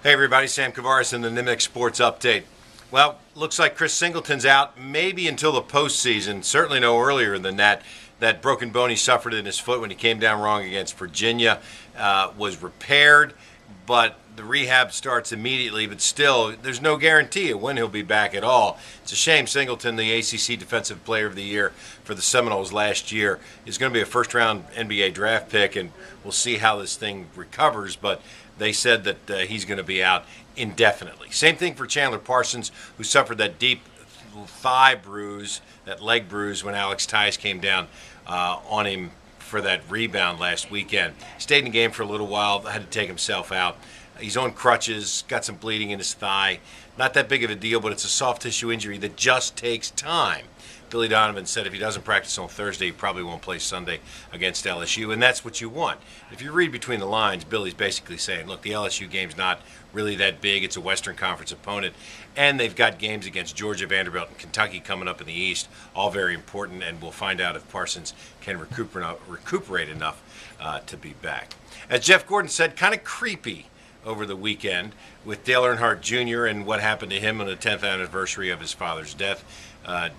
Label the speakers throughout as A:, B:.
A: Hey everybody, Sam Kavaris in the Nimnik Sports Update. Well, looks like Chris Singleton's out maybe until the postseason, certainly no earlier than that. That broken bone he suffered in his foot when he came down wrong against Virginia was repaired, but the rehab starts immediately, but still, there's no guarantee of when he'll be back at all. It's a shame Singleton, the ACC Defensive Player of the Year for the Seminoles last year, is going to be a first-round NBA draft pick, and we'll see how this thing recovers, but they said that he's going to be out indefinitely. Same thing for Chandler Parsons, who suffered that deep thigh bruise, that leg bruise, when Alex Tice came down on him for that rebound last weekend. Stayed in the game for a little while, had to take himself out. He's on crutches, got some bleeding in his thigh. Not that big of a deal, but it's a soft tissue injury that just takes time. Billy Donovan said if he doesn't practice on Thursday, he probably won't play Sunday against LSU, and that's what you want. If you read between the lines, Billy's basically saying, look, the LSU game's not really that big. It's a Western Conference opponent, and they've got games against Georgia, Vanderbilt, and Kentucky coming up in the East, all very important, and we'll find out if Parsons can recuperate enough to be back. As Jeff Gordon said, kind of creepy over the weekend with Dale Earnhardt Jr. and what happened to him on the 10th anniversary of his father's death.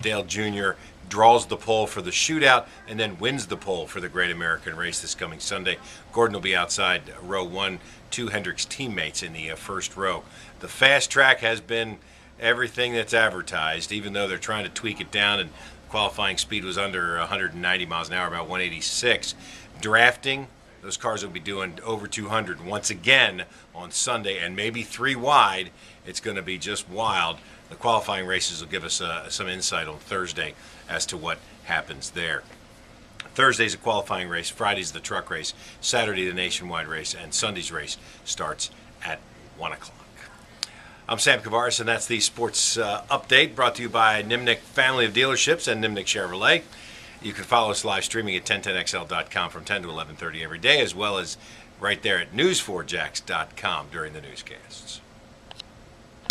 A: Dale Jr. draws the pole for the shootout and then wins the pole for the Great American Race this coming Sunday. Gordon will be outside row 1, 2 Hendricks teammates in the first row. The fast track has been everything that's advertised, even though they're trying to tweak it down, and qualifying speed was under 190 miles an hour, about 186. Drafting, those cars will be doing over 200 once again on Sunday, and maybe 3 wide. It's going to be just wild. The qualifying races will give us some insight on Thursday as to what happens there. Thursday's a qualifying race, Friday's the truck race, Saturday the nationwide race, and Sunday's race starts at 1 o'clock. I'm Sam Kavaris, and that's the Sports Update brought to you by Nimnik Family of Dealerships and Nimnik Chevrolet. You can follow us live streaming at 1010XL.com from 10 to 11:30 every day, as well as right there at news4jax.com during the newscasts.